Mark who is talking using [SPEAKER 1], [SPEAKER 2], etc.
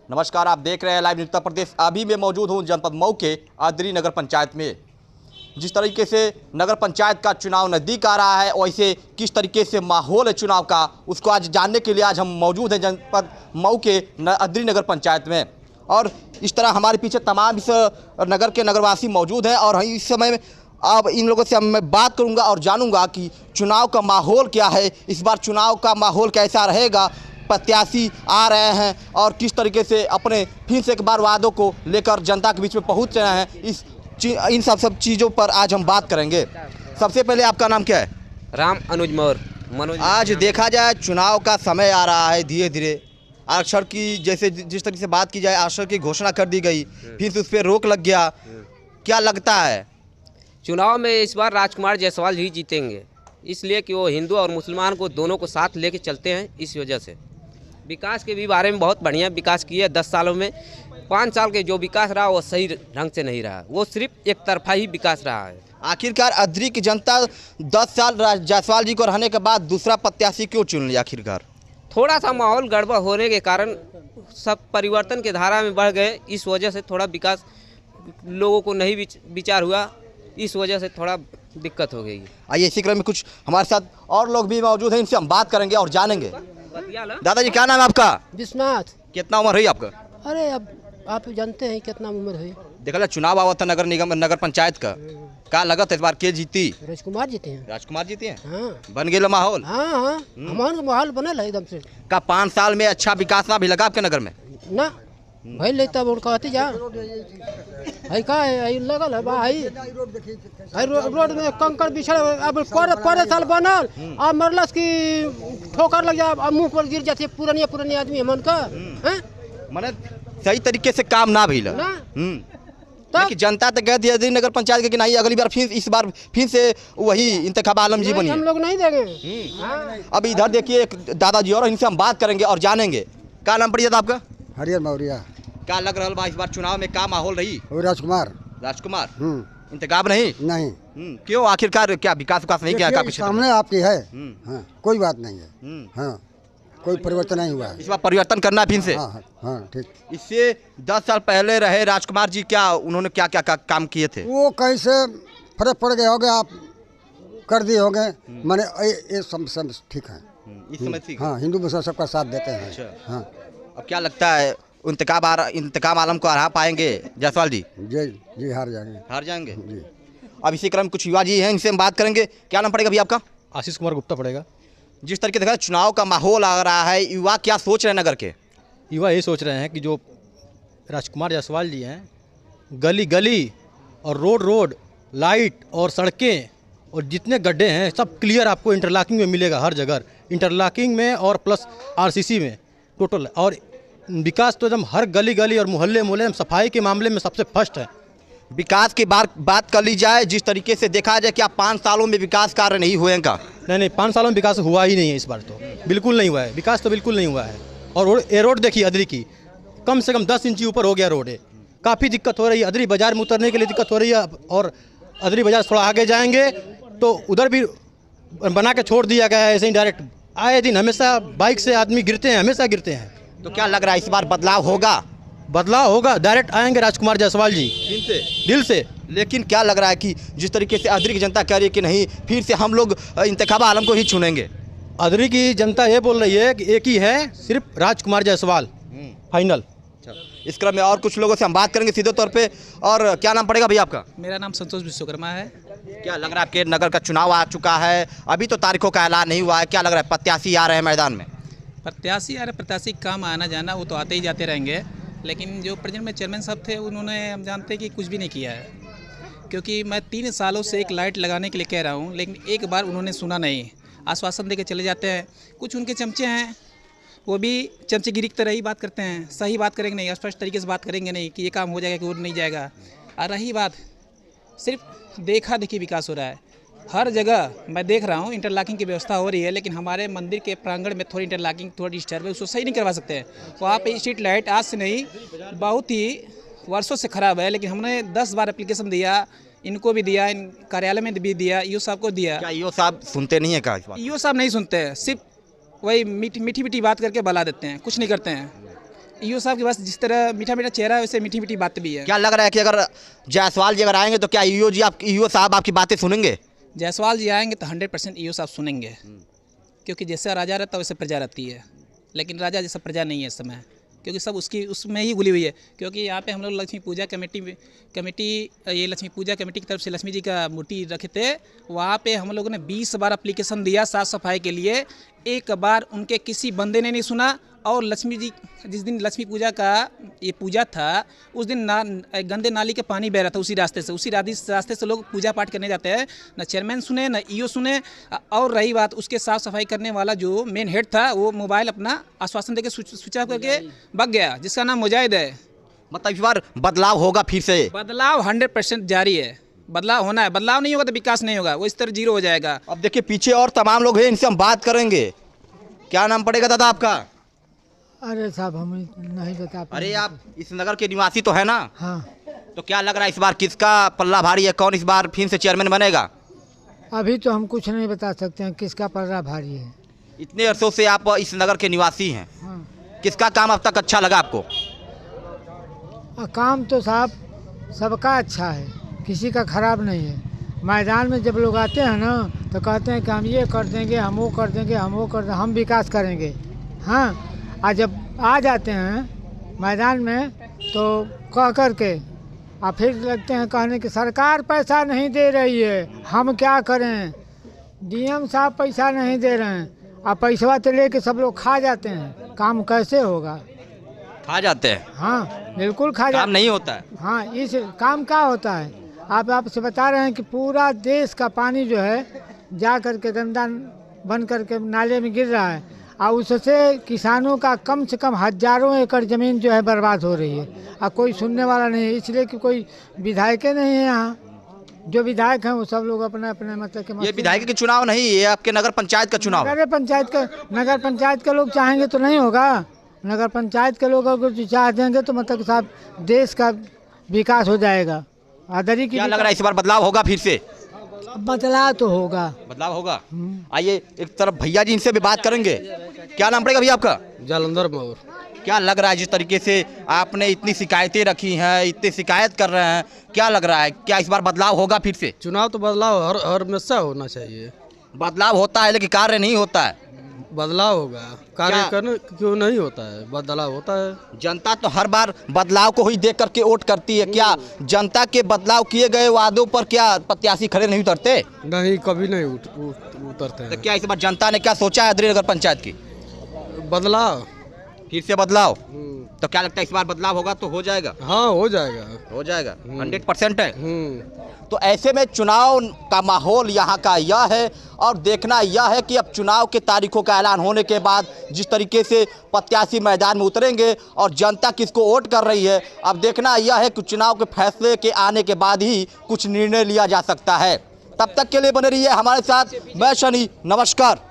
[SPEAKER 1] नमस्कार, आप देख रहे हैं लाइव न्यूज़ उत्तर प्रदेश। अभी मैं मौजूद हूं जनपद मऊ के अदरी नगर पंचायत में। जिस तरीके से नगर पंचायत का चुनाव नज़दीक आ रहा है, वैसे किस तरीके से माहौल है चुनाव का, उसको आज जानने के लिए आज हम मौजूद हैं जनपद मऊ के अदरी नगर पंचायत में। और इस तरह हमारे पीछे तमाम इस नगर के नगरवासी मौजूद हैं और इस समय में अब इन लोगों से मैं बात करूंगा और जानूंगा कि चुनाव का माहौल क्या है, इस बार चुनाव का माहौल कैसा रहेगा, प्रत्याशी आ रहे हैं और किस तरीके से अपने फिर से एक बार वादों को लेकर जनता के बीच में पहुंच रहे हैं। इन सब चीज़ों पर आज हम बात करेंगे। सबसे पहले आपका नाम क्या है?
[SPEAKER 2] राम अनुज मनोज।
[SPEAKER 1] आज देखा जाए चुनाव का समय आ रहा है, धीरे धीरे आरक्षण की जैसे जिस तरीके से बात की जाए, आरक्षण की घोषणा कर दी गई, फिर से उस पर रोक लग गया। क्या लगता है
[SPEAKER 2] चुनाव में इस बार राजकुमार जायसवाल ही जीतेंगे, इसलिए कि वो हिंदू और मुसलमान को दोनों को साथ लेके चलते हैं। इस वजह से विकास के भी बारे में बहुत बढ़िया विकास किए 10 सालों में। 5 साल के जो विकास रहा वो सही ढंग से नहीं रहा, वो सिर्फ एक तरफा ही विकास रहा है।
[SPEAKER 1] आखिरकार अदरी की जनता 10 साल जायसवाल जी को रहने के बाद दूसरा प्रत्याशी क्यों चुन लिया? आखिरकार
[SPEAKER 2] थोड़ा सा माहौल गड़बड़ होने के कारण सब परिवर्तन के धारा में बढ़ गए, इस वजह से थोड़ा विकास लोगों को नहीं विचार हुआ, इस वजह से थोड़ा दिक्कत हो गई।
[SPEAKER 1] आइए इसी क्रम में कुछ हमारे साथ और लोग भी मौजूद हैं, इनसे हम बात करेंगे और जानेंगे। दादाजी क्या नाम है आपका?
[SPEAKER 3] विश्वनाथ।
[SPEAKER 1] कितना उम्र हुई आपका?
[SPEAKER 3] अरे अब आप जानते हैं कितना उम्र हुई।
[SPEAKER 1] देखा चुनाव आवा था नगर निगम नगर पंचायत का, क्या लगा था इस बार के जीती?
[SPEAKER 3] राजकुमार जीते हैं।
[SPEAKER 1] राजकुमार जीते हैं।
[SPEAKER 3] हाँ।
[SPEAKER 1] बन गया माहौल?
[SPEAKER 3] हाँ, हमारा माहौल बनल है एकदम से।
[SPEAKER 1] का 5 साल में अच्छा विकास ना भी लगा आपके नगर में?
[SPEAKER 3] ना भाई लेता बोल कहती जा है का है लगल है भाई रोड में कंकड़ बिछड़ अब पर साल बनल, अब मरलस की ठोकर लग जा, अब मुंह पर गिर जाती है पुरानी आदमी मन का हैं।
[SPEAKER 1] माने सही तरीके से काम ना भइला
[SPEAKER 3] ना
[SPEAKER 1] कि जनता तो गए थी नगर पंचायत के कि नहीं अगली बार इस बार फिर से वही इंतखाब आलम जी बनिए,
[SPEAKER 3] हम लोग नहीं देंगे।
[SPEAKER 1] अब इधर देखिए दादाजी और इनसे हम बात करेंगे और जानेंगे। क्या नाम पड़ जाता आपका?
[SPEAKER 4] हरियर मौर्या।
[SPEAKER 1] क्या लग रहा है इस बार चुनाव में क्या माहौल रही?
[SPEAKER 4] राजकुमार।
[SPEAKER 1] राजकुमार इंतखाब नहीं?
[SPEAKER 4] नहीं।
[SPEAKER 1] क्यों? आखिरकार क्या विकास नहीं किया?
[SPEAKER 4] सामने आपकी है। हाँ, कोई बात नहीं है। हाँ, कोई परिवर्तन नहीं हुआ है।
[SPEAKER 1] इस बार परिवर्तन करना फिर से?
[SPEAKER 4] हाँ ठीक।
[SPEAKER 1] इससे 10 साल पहले रहे राजकुमार जी, क्या उन्होंने क्या क्या काम किए थे?
[SPEAKER 4] वो कैसे फर्क पड़ गए होगे, आप कर दिए होगे, माने ये सब ठीक है।
[SPEAKER 1] इस समय ठीक।
[SPEAKER 4] हाँ, हिंदू मुसलमान सबका साथ देते हैं।
[SPEAKER 1] अच्छा।
[SPEAKER 4] हाँ।
[SPEAKER 1] अब क्या लगता है इंतकाम आलम को हरा पाएंगे जायसवाल जी?
[SPEAKER 4] जी हार जाएंगे।
[SPEAKER 1] हार जाएंगे
[SPEAKER 4] जी।
[SPEAKER 1] अब इसी क्रम में कुछ युवा जी हैं, इनसे हम बात करेंगे। क्या नाम पड़ेगा भैया आपका?
[SPEAKER 5] आशीष कुमार गुप्ता पड़ेगा।
[SPEAKER 1] जिस तरीके से चुनाव का माहौल आ रहा है, युवा क्या सोच रहे हैं नगर के?
[SPEAKER 5] युवा ये सोच रहे हैं कि जो राजकुमार जायसवाल जी हैं, गली गली और रोड लाइट और सड़कें और जितने गड्ढे हैं सब क्लियर आपको इंटरलॉकिंग में मिलेगा, हर जगह इंटरलॉकिंग में और प्लस आरसीसी में टोटल। और विकास तो एकदम हर गली गली और मोहल्ले में सफाई के मामले में सबसे फर्स्ट है।
[SPEAKER 1] विकास की बात कर ली जाए, जिस तरीके से देखा जाए, क्या 5 सालों में विकास कार्य नहीं हुए का?
[SPEAKER 5] नहीं, 5 सालों में विकास हुआ ही नहीं है। इस बार तो बिल्कुल नहीं हुआ है, विकास तो बिल्कुल नहीं हुआ है। और ये रोड देखिए अदरी की, कम से कम 10 इंची ऊपर हो गया रोड है। काफ़ी दिक्कत हो रही है, अदरी बाज़ार में उतरने के लिए दिक्कत हो रही है। और अदरी बाज़ार थोड़ा आगे जाएंगे तो उधर भी बना के छोड़ दिया गया है ऐसे ही डायरेक्ट। आए दिन हमेशा बाइक से आदमी गिरते हैं, हमेशा गिरते हैं।
[SPEAKER 1] तो क्या लग रहा है इस बार बदलाव होगा?
[SPEAKER 5] बदलाव होगा, डायरेक्ट आएंगे राजकुमार जायसवाल जी दिल से।
[SPEAKER 1] लेकिन क्या लग रहा है कि जिस तरीके से अदरी की जनता कह रही है कि नहीं, फिर से हम लोग इंतखाब आलम को ही चुनेंगे?
[SPEAKER 5] अदरी की जनता ये बोल रही है कि एक ही है, सिर्फ राजकुमार जायसवाल फाइनल।
[SPEAKER 1] इस क्रम में और कुछ लोगों से हम बात करेंगे सीधे तौर पे। और क्या नाम पड़ेगा भैया आपका?
[SPEAKER 6] मेरा नाम संतोष विश्वकर्मा है।
[SPEAKER 1] क्या लग रहा है आपके नगर का चुनाव आ चुका है, अभी तो तारीखों का ऐलान नहीं हुआ है, क्या लग रहा है प्रत्याशी आ रहे हैं मैदान में?
[SPEAKER 6] प्रत्याशी काम आना जाना वो तो आते ही जाते रहेंगे, लेकिन जो प्रेजेंट में चेयरमैन साहब थे उन्होंने, हम जानते हैं कि कुछ भी नहीं किया है। क्योंकि मैं 3 सालों से एक लाइट लगाने के लिए कह रहा हूँ, लेकिन एक बार उन्होंने सुना नहीं। आश्वासन दे के चले जाते हैं। कुछ उनके चमचे हैं, वो भी चमचेगिरी की तरह ही बात करते हैं, सही बात करेंगे नहीं, स्पष्ट तरीके से बात करेंगे नहीं कि ये काम हो जाएगा कि वो नहीं जाएगा। और रही बात, सिर्फ देखा देखी विकास हो रहा है। हर जगह मैं देख रहा हूँ इंटरलॉकिंग की व्यवस्था हो रही है, लेकिन हमारे मंदिर के प्रांगण में थोड़ी इंटरलॉकिंग थोड़ा डिस्टर्ब है, उसको सही नहीं करवा सकते हैं। वहाँ पे स्ट्रीट लाइट आज से नहीं, बहुत ही वर्षों से ख़राब है, लेकिन हमने 10 बार एप्लीकेशन दिया, इनको भी दिया, इन कार्यालय में भी दिया, ईओ साहब को दिया।
[SPEAKER 1] क्या ईओ साहब सुनते नहीं है? क्या
[SPEAKER 6] ईओ साहब नहीं सुनते हैं, सिर्फ वही मीठी मीठी बात करके बला देते हैं, कुछ नहीं करते हैं। ईओ साहब के पास जिस तरह मीठा मीठा चेहरा है वैसे मीठी मीठी बात भी है।
[SPEAKER 1] क्या लग रहा है कि अगर जायसवाल जी अगर आएंगे तो क्या ईओ साहब आपकी बातें सुनेंगे?
[SPEAKER 6] जायसवाल जी आएंगे तो 100% ईओ साहब सुनेंगे, क्योंकि जैसा राजा रहता है वैसे प्रजा रहती है, लेकिन राजा जैसा प्रजा नहीं है इस समय, क्योंकि सब उसमें ही घुली हुई है। क्योंकि यहाँ पे हम लोग लक्ष्मी पूजा कमेटी ये लक्ष्मी पूजा कमेटी की तरफ से लक्ष्मी जी का मूर्ति रखे थे, वहाँ पे हम लोगों ने 20 बार एप्लीकेशन दिया साफ़ सफाई के लिए, एक बार उनके किसी बंदे ने नहीं सुना। और लक्ष्मी जी जिस दिन लक्ष्मी पूजा का ये पूजा था उस दिन गंदे नाली के पानी बह रहा था उसी रास्ते से लोग पूजा पाठ करने जाते हैं। न चेयरमैन सुने न ईओ सुने। और रही बात उसके साफ़ सफाई करने वाला जो मेन हेड था वो मोबाइल अपना आश्वासन देकर स्विच ऑफ करके भाग गया, जिसका नाम मुजाहिद है।
[SPEAKER 1] मतलब इस बार बदलाव होगा फिर से?
[SPEAKER 6] बदलाव 100% जारी है, बदलाव होना है। बदलाव नहीं होगा तो विकास नहीं होगा, वो इस तरह जीरो हो जाएगा।
[SPEAKER 1] अब देखिए पीछे और तमाम लोग हैं, इनसे हम बात करेंगे। क्या नाम पड़ेगा दादा आपका?
[SPEAKER 3] अरे साहब हम नहीं बता पाए।
[SPEAKER 1] अरे आप इस नगर के निवासी तो है ना?
[SPEAKER 3] हाँ।
[SPEAKER 1] तो क्या लग रहा है इस बार किसका पल्ला भारी है, कौन इस बार फिर से चेयरमैन बनेगा?
[SPEAKER 3] अभी तो हम कुछ नहीं बता सकते हैं किसका पल्ला भारी है।
[SPEAKER 1] इतने अरसों से आप इस नगर के निवासी हैं,
[SPEAKER 3] हाँ।
[SPEAKER 1] किसका काम अब तक अच्छा लगा आपको?
[SPEAKER 3] काम तो साहब सबका अच्छा है, किसी का खराब नहीं है। मैदान में जब लोग आते हैं ना तो कहते हैं कि हम ये कर देंगे, हम वो कर देंगे, हम विकास करेंगे। हाँ, और जब आ जाते हैं मैदान में तो कह कर के और फिर लगते हैं कहने कि सरकार पैसा नहीं दे रही है, हम क्या करें, डीएम साहब पैसा नहीं दे रहे हैं, और पैसा तो लेके सब लोग खा जाते हैं। काम कैसे होगा?
[SPEAKER 1] खा जाते हैं।
[SPEAKER 3] हाँ बिल्कुल खा जाते।
[SPEAKER 1] काम नहीं होता है।
[SPEAKER 3] हाँ, इस काम क्या होता है? आपसे बता रहे हैं कि पूरा देश का पानी जो है जा कर के गंदा बन कर के नाले में गिर रहा है, और उससे किसानों का कम से कम हजारों एकड़ ज़मीन जो है बर्बाद हो रही है, और कोई सुनने वाला नहीं है। इसलिए कि कोई विधायक नहीं है यहाँ। जो विधायक हैं वो सब लोग अपने अपने मतलब के
[SPEAKER 1] ये विधायक के चुनाव नहीं, ये आपके नगर पंचायत का चुनाव है।
[SPEAKER 3] नगर पंचायत के लोग चाहेंगे तो नहीं होगा। नगर पंचायत के लोग अगर चाह देंगे तो मतलब साहब देश का विकास हो जाएगा। आदरी की
[SPEAKER 1] क्या लग रहा है इस बार बदलाव होगा फिर से?
[SPEAKER 3] बदलाव तो होगा।
[SPEAKER 1] बदलाव होगा। आइए एक तरफ भैया जी, इनसे भी बात करेंगे। क्या नाम पड़ेगा भैया आपका?
[SPEAKER 5] जालंधर मोर।
[SPEAKER 1] क्या लग रहा है जिस तरीके से आपने इतनी शिकायतें रखी हैं, इतनी शिकायत कर रहे हैं, क्या लग रहा है क्या इस बार बदलाव होगा फिर से?
[SPEAKER 5] चुनाव तो बदलाव हर हमेशा होना चाहिए।
[SPEAKER 1] बदलाव होता है लेकिन कार्य नहीं होता है।
[SPEAKER 5] बदलाव होगा, कार्य करने क्यों नहीं होता है? बदलाव होता है।
[SPEAKER 1] जनता तो हर बार बदलाव को ही देख करके वोट करती है। क्या जनता के बदलाव किए गए वादों पर क्या प्रत्याशी खड़े नहीं उतरते?
[SPEAKER 5] नहीं, कभी नहीं उतरते हैं।
[SPEAKER 1] तो क्या इस बार जनता ने क्या सोचा है अदरी नगर पंचायत की?
[SPEAKER 5] बदलाव,
[SPEAKER 1] फिर से बदलाव। तो क्या लगता है इस बार बदलाव होगा तो हो जाएगा?
[SPEAKER 5] हाँ हो जाएगा,
[SPEAKER 1] हो जाएगा। 100% है। तो ऐसे में चुनाव का माहौल यहाँ का यह है, और देखना यह है कि अब चुनाव के तारीखों का ऐलान होने के बाद जिस तरीके से प्रत्याशी मैदान में उतरेंगे और जनता किसको वोट कर रही है, अब देखना यह है कि चुनाव के फैसले के आने के बाद ही कुछ निर्णय लिया जा सकता है। तब तक के लिए बने रहिए हमारे साथ। मैं शनि, नमस्कार।